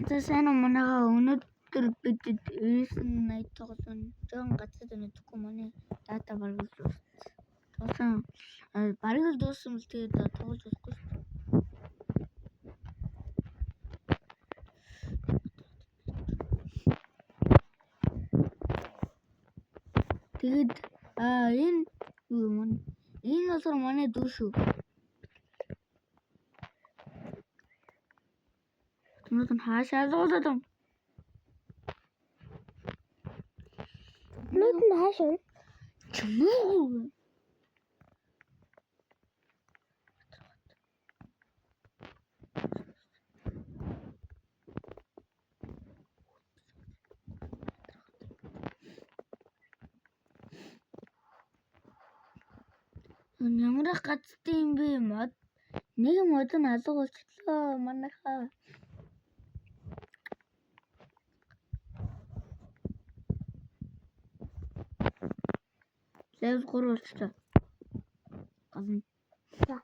За сайн уу манайхаа өнөөдөр бид 980 тоглоом жон гацад өнөдөггүй манай дата бараг дууссан. Бараг л дууссан бол тэгээд тоглож болохгүй шүү. Тэгээд энэ юу юм? Энэ болохоор манай дүү шүү. Өнөөдөр хаашаа зогсоод юм? Өнөөдөр хаашаа? Чмөө. Ямар гацтай юм бэ? Нэг мод нь алга болчихлоо манайхаа. Лев 3 болчихлоо. Гадна. За.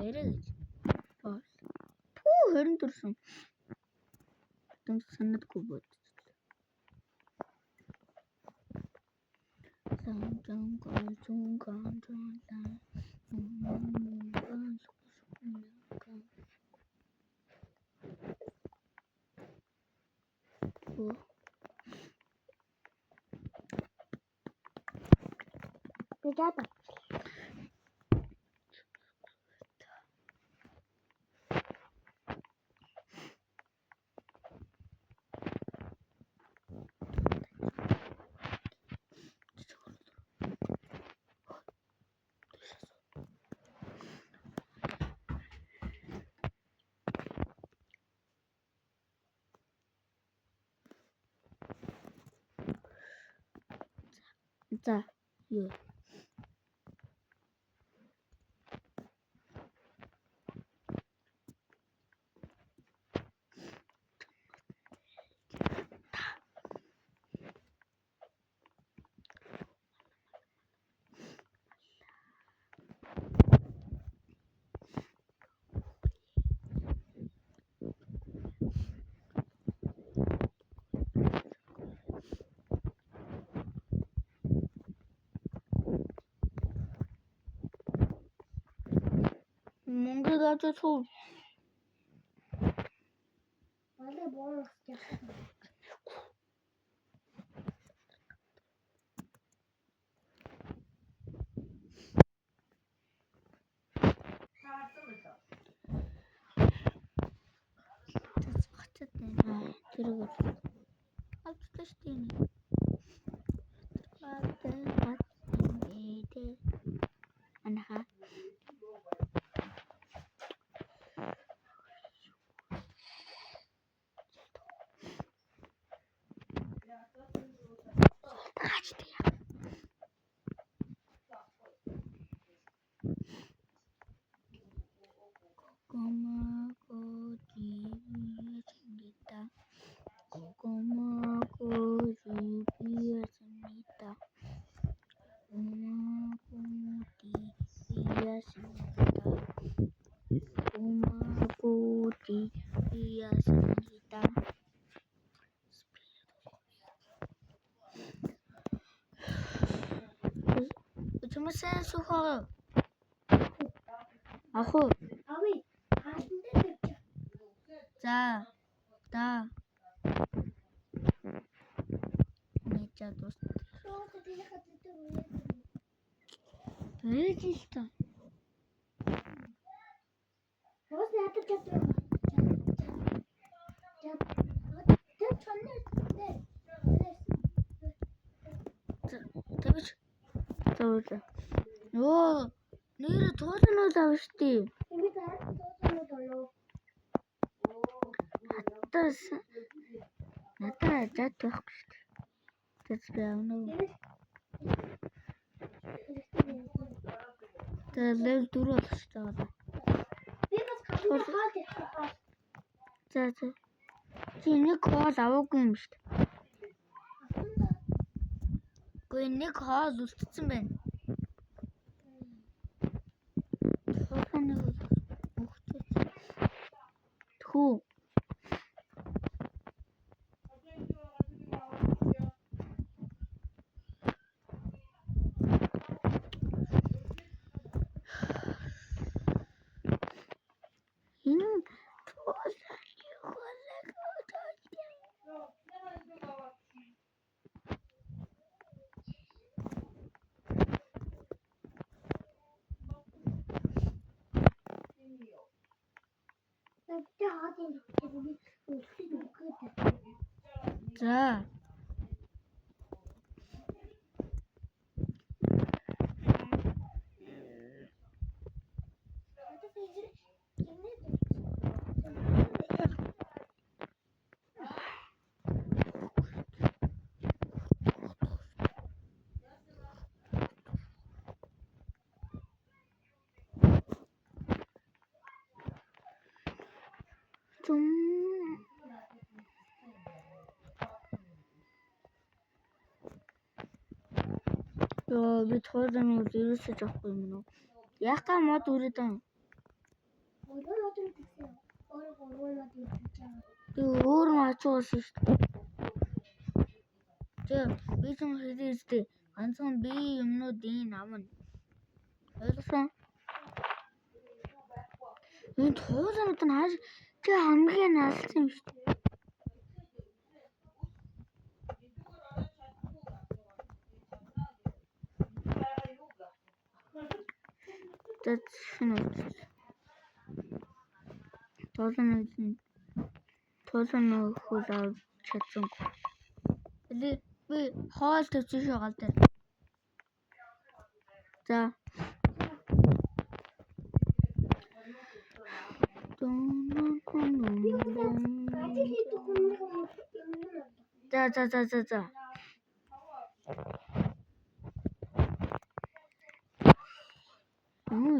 Эрэг. Пүү хэрэн дурсан. Тэм санадгүй бод. Бигада. За, юу. Монгол гадаа цуу. Алей боорох гэж. Гацад байна. Тэрэг авчихлаа шүү дээ. Анаха. Почему сайн сухо? Аху. Ави. Хаашаа дээр. За. Да. Неча дус. Шоото би хатдаг үү? Ээлжтэй. Роос яадаг гэдэг. Тэр чоннэр. Тэгэж. Зөөж. Йоо, нэр туулнууд авна штий. Би таасан болоо. Хатаас надаа жад байхгүй штий. Тэс би авна уу. Тэгээ лев 4 болох штий. Би бас хатдаг хаалт. За. Чи нэг хоол аваагүй юм шүү дээ. Гэхдээ нэг хоол үлдсэн байна. Хөө. За. Ёо, би тоолны үерээс авахгүй юм уу? Яхаа мод үрээд юм. Өөр мачууш шүү дээ. Би ч юм хэлээстэй. Ганцхан би юмнууд ийн авна. Ойлгосон? Энэ тоолнууд нь хааш чи хамгийн наалсан юм шүү дээ. Тоолны хөл авч чадсангүй. Би хоол тавьчих шагаал дээр. За. За.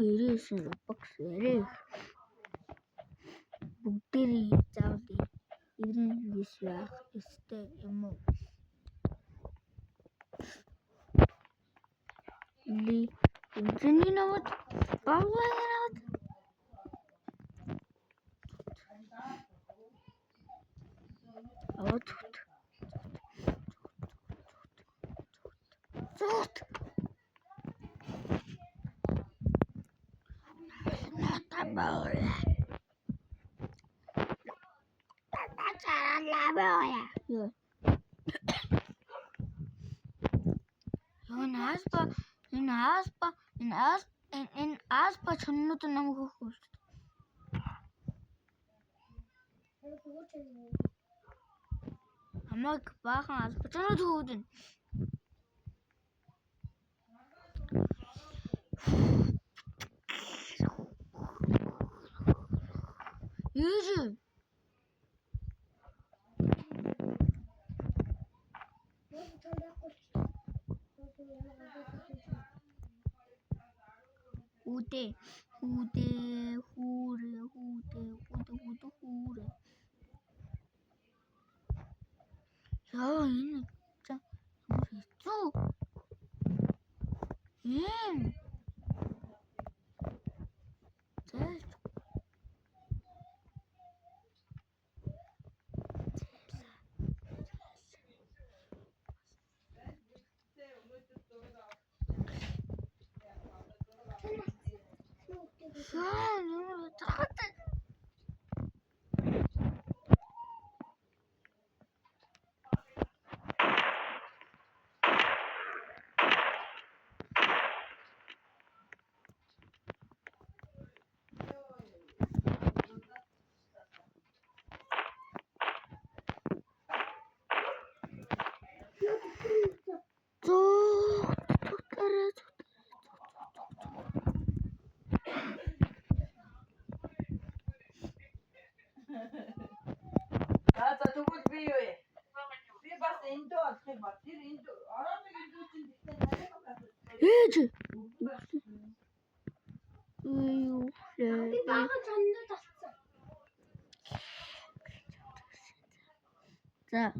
Ирээсэн бокс ярээ. Бүгдээрээ заавал ирэн виш яах ёстой юм уу? Энийг наваад багваад Зот. Энэ аспа чоннууд намайг хөөхөж. Амаг баахан аспа чоннууд хөөхөж. Юужи. Хүүре. Яа энэ за хэцүү. За.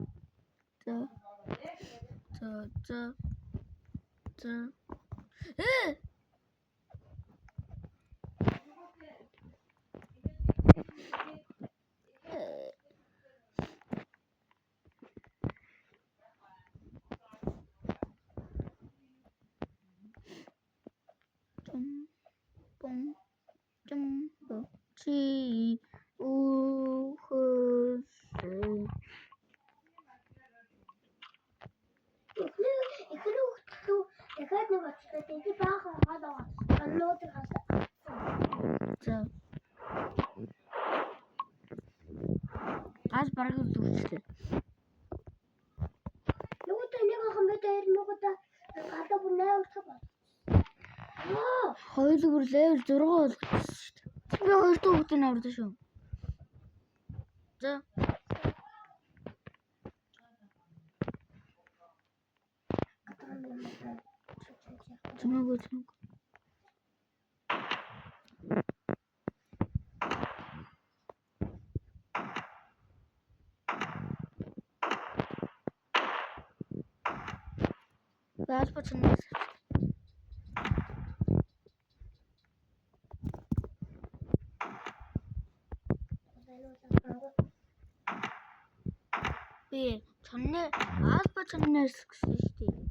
Чи үхсэн. Дахиад нэг очтой тийм баахан хаалгаа. Аннуудыг хасаа. За. Газ бараг зүгчлээ. Нүгтэй нэг охин мэдээр нүгтэй гадаа бүр 8 уртаа байна. Хоёр бүр level 6 болгочихсон шүү дээ. Би хоёр дахь хүүхдийн аврагдсан шүү. За. Чимээгүй. Газ почнаа. Би чонны альфа чоннээс гэсэн шүү дээ.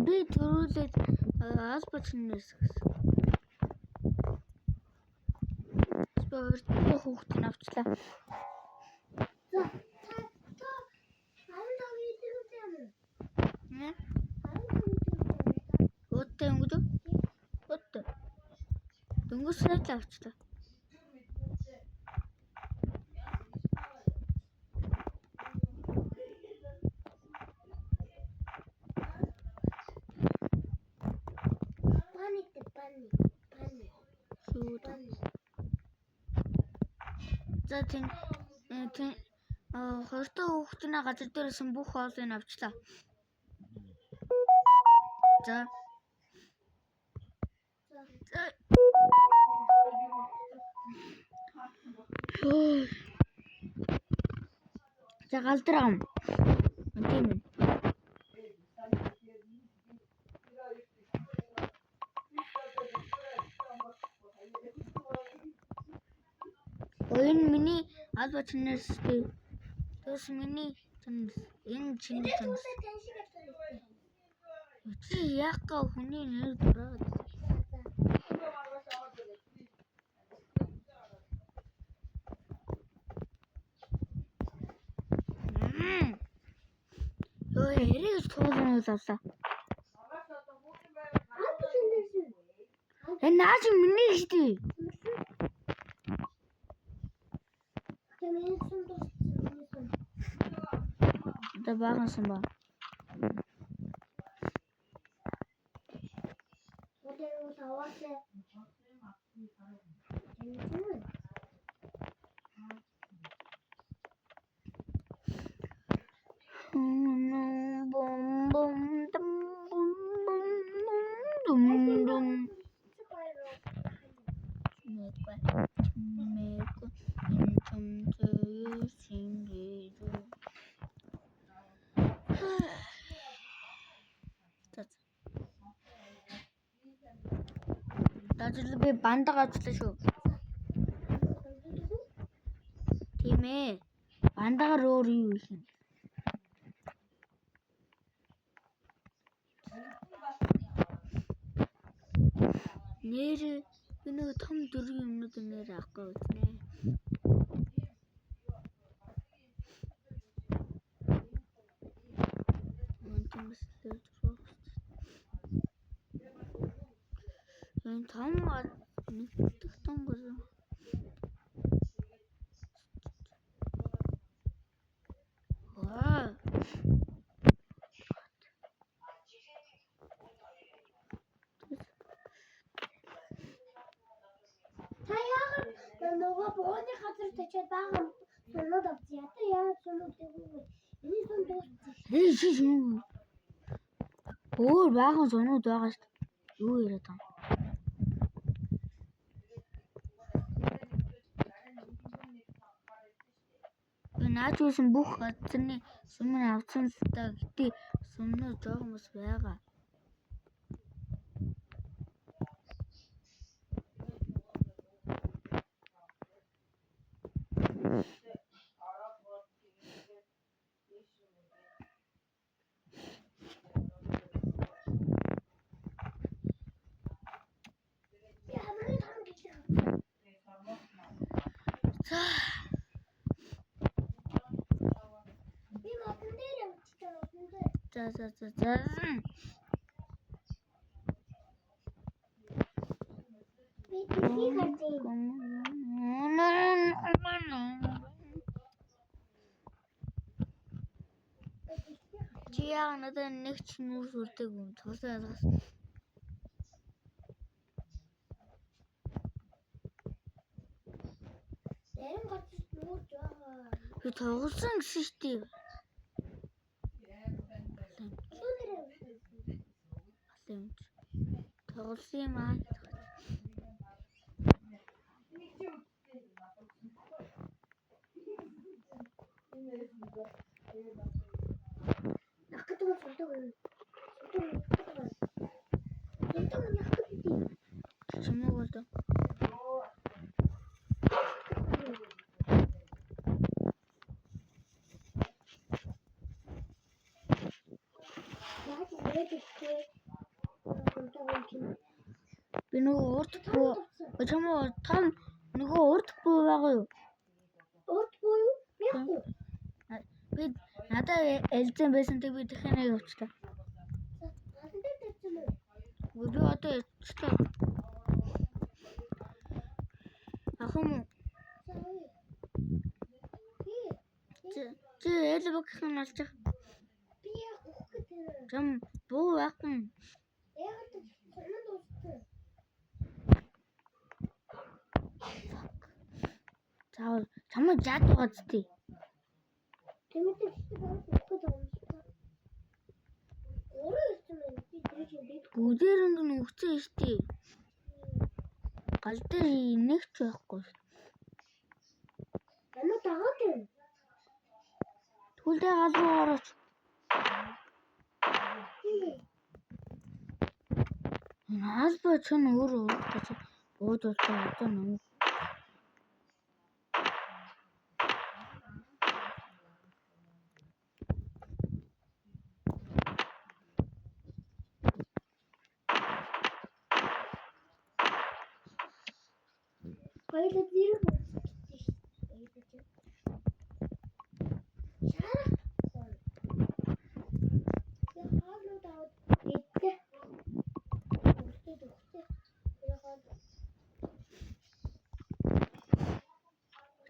Би төрүүлээд альфа чоннээс гэсэн. Би хоёр дахь хүүхдийг авчлаа. За. Өттэй өнгөж. Өттэй. Дөнгөсрээд л авчлаа. За тийм хоёр дахь хүүхдийн газар дээрсэн бүх хоолыг авчлаа. За. За галдрам. Тийм үү. Энэ миний альфа чаннес дээ. Тэс миний чаннес. Энэ чиний чаннес. Чи яг га хүний нэр дураад. Эрийг туулсан авлаа. Энэ наач миний шүү дээ. Да багасан ба. Дажил би бандаг ажиллаа шүү. Тийм ээ. Бандагаар өөр юу юм? Нэр би нэг том дөрвөн юмнууд нэр авахгүй үзнэ. Энэ том нэг том гоо. Нөгөө бооны газар тачаад байгаа сонод авчих. Яа сонод тэгвэл энэ сон дуусчих. Өөр баахан сонууд байгаа шүү дээ. Юу яриад байгаа? наад байсан бүх газрын сүмэн авсан л та гэтээ сүмнөө жоохон бас байгаа. За. Чи яа надад нэг ч нүүрс үлдээг юм. Тоглосон. Зарим газар нүүрж байгаа. Би тоглосон гэсэн шүү дээ. Тоглосон юм аа. Чимээ болоо. Би нөгөө урд буу. Чамаа том нөгөө урд буу байгаа юу? Урд буу юу? Яахгүй. Би надад элзэн байсан тэг би дахиад явуулчихлаа. Би одоо явуулчихлаа. Ахын чи элбэгхэн олж. Би явах гэдэг. Жам буу яхан. Яагаад сонирхол дууссан? Заавал чамаа жаад байгаа зү. Тэмээтэй чи байгаа юм шиг. Өөрөө ирсэн байна. Би тэр чинь бид Бүгдээрээ нь өгцөн штий. Гал дээр нэг ч байхгүй. Манай дагаад байна. Түлдээ гал руу орооч. Наасба ч өөрөө урах гэж буудуулсан одоо нэг. Хоёул зэрэг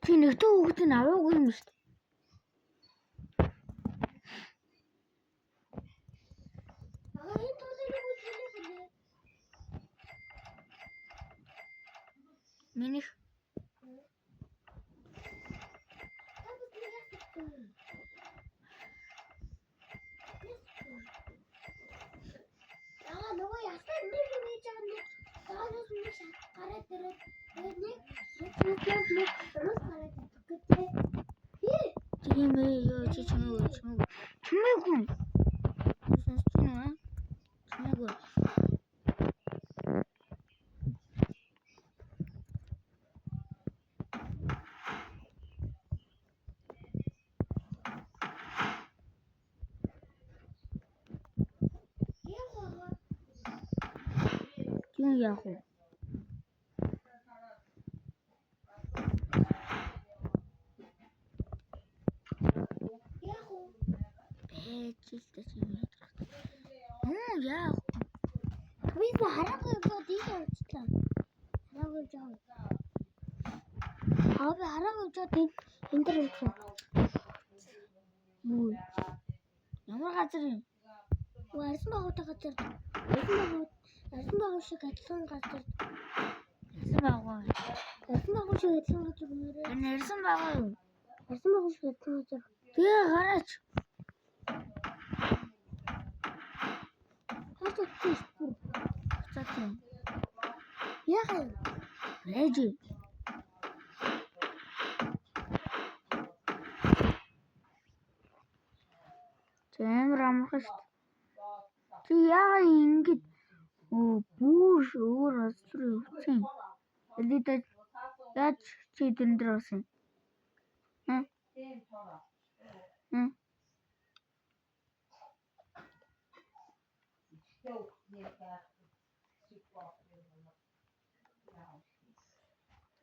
Чи нэгтэй хүүхдийг аваагүй юм шүү дээ. Минийх нөгөө ясаар нэг юм хийж байгаа нэг даанаас нэг шат гараад ирээд нэг гараад ирдэг. тийм ээ ёо чи чимээгүй. Сонсчихно аа. Чимээгүй. Юу яах вэ? Яах. Би хараагүй бод ийж авчихлаа. Хараагүй жаа. Би хараагүй жаа энэ дээр өгсөн. Юу? Ямар газар юм? Арсан багуудаа газар. Арсан багуу шиг адилхан газар. Арсан багуу. Арсан багуу шиг адилхан газар гэнээрээ. Энэ арсан багуу юу? Арсан багуу шиг адилхан газар. Тэгээ гараач. Хацаатай. Яхаа. Лежи. амархан шүү дээ. Чи яагаад ингэж бүр өөр улс руу явчихсан? Элидэ яаж чи дэн дээр болсон?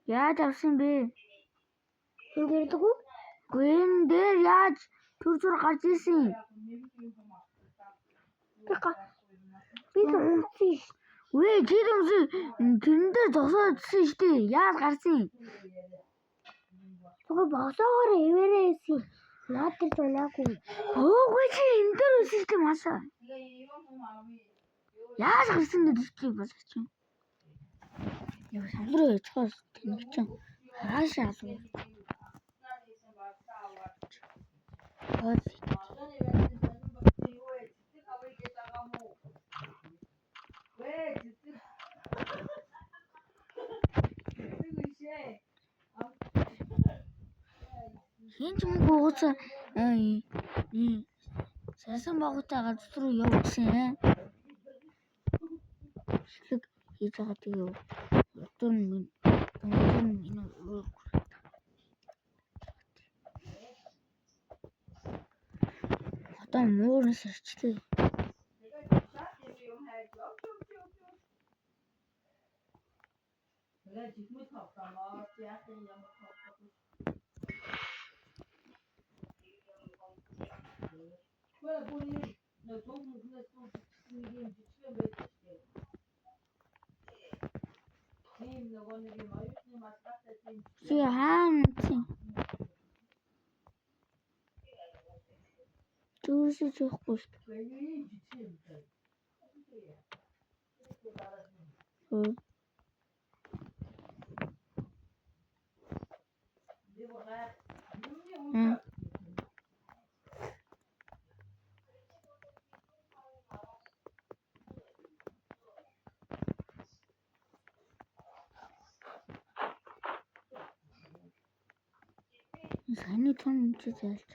Яаж авсан бэ? Энд ирдэг үү? Гүн дээр яаж түр гарч ирсэн? Би унтсан ш. Үе чи тэрэн дээр зогсоодсэн шүү дээ. Яаж гарсан? Зүгээр босоогоор ивэрээсэн. Наад тэр зунаагүй. Өөгүй чи энэ дээр үсэн шүү дээ масаа. Яаж гарсан гэдэг чи бас чинь. Яа сандруу яцхаас тэнэг чинь. Хаашаа асуу. Хин ч мөнгө угаасаа сасан багтаа газар руу явуулсан. Шилэг хийж байгаа тэгээ өдөр нь одоо муурын сэрчлээ. Чи хаана Түүсэж явахгүй шүү дээ. Саний том чи заалч.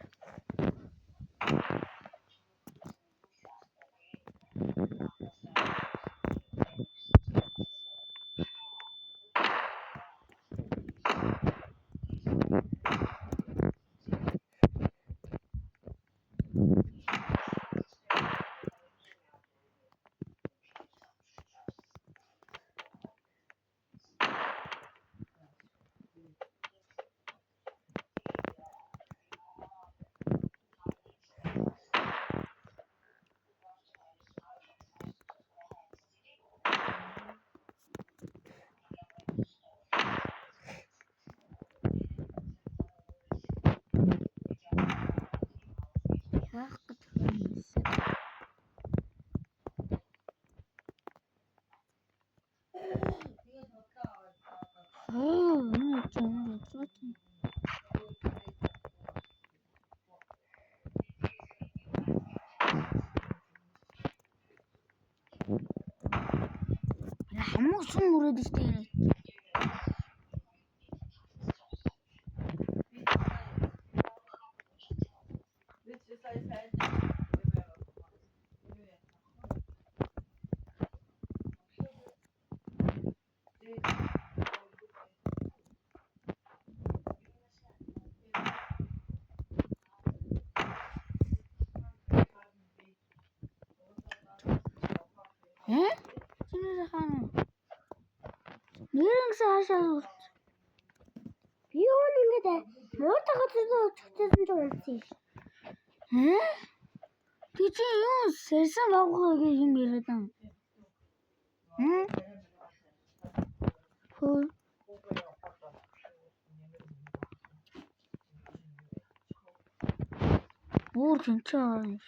Хамуусан мөрөд штэ. Синер хаана? Нэрэн саашаа. Би өөр ингэдэ муутай газар очихсан ч унтсан ш. Ти чи юу сэрсэн баггүй юм яриад юм. Хөө. Бүр тэнцээ.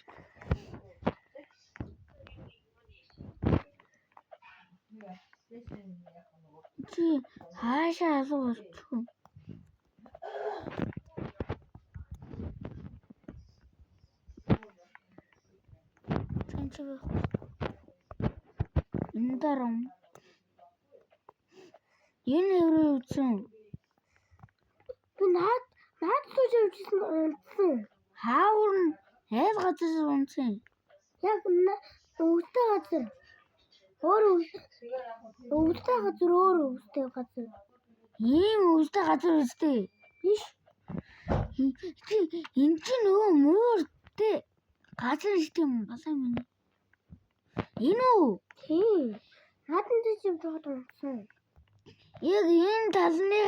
Чи хаашаа асууж. Тэнцээ. Индарам. Энэ өөрөө үтсэн. Би наад сууж явчихсан унтсан. Хаавар нь хайр газар унтсан. Яг өвөлтэй газар. Өөр өвөлтэй газар өөр өвөлтэй газар. Ийм өвөлтэй газар үстэй. Биш. Энд чинь нөгөө мууртэй газар штеп балаа минь. Энэ үү? Тийм. Наадан дээр юм жоод унтсан. Яг энэ талны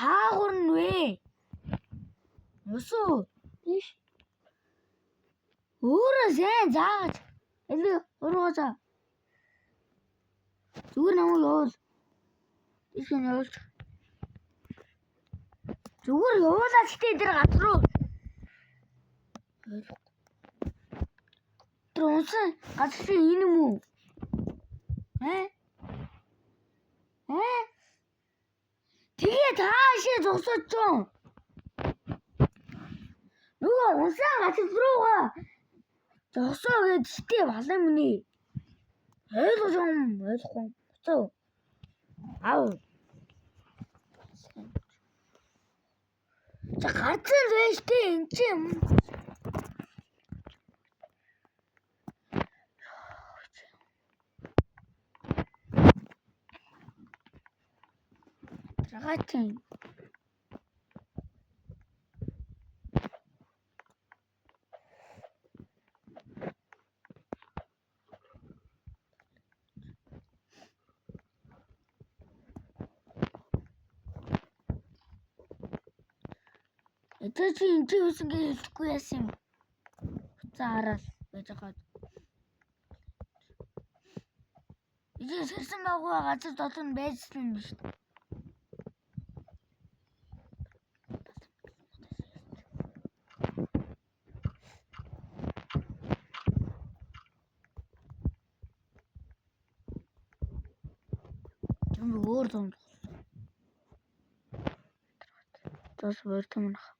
хаагур нь вэ? Өсөө. Биш. Өөрөө сайн заагач. Элээ уруугаа. Зүгээр намайг явуул. Тийш нь явуулж. Зүгээр явуулаач тий тэр газар руу. Тэр унсан газар чинь энэ юм уу? Тэгээ таашаа зогсож чон. Нөгөө унсан газар руугаа зогсоо гэж штэ балан минь. Ойлгож юм ойлгохгүй. Буцаа. Ав. За газар байж тээ энэ чи юм. Трагатын. Эцэг чи энэ чи юусэн гэж хэлэхгүй яасан юм. Буцаа хараад байж байгаа. Ижи сэрсэн байгуу газар дотор нь байжсан юм биш. Өөр зам. Тос өөр юм нах.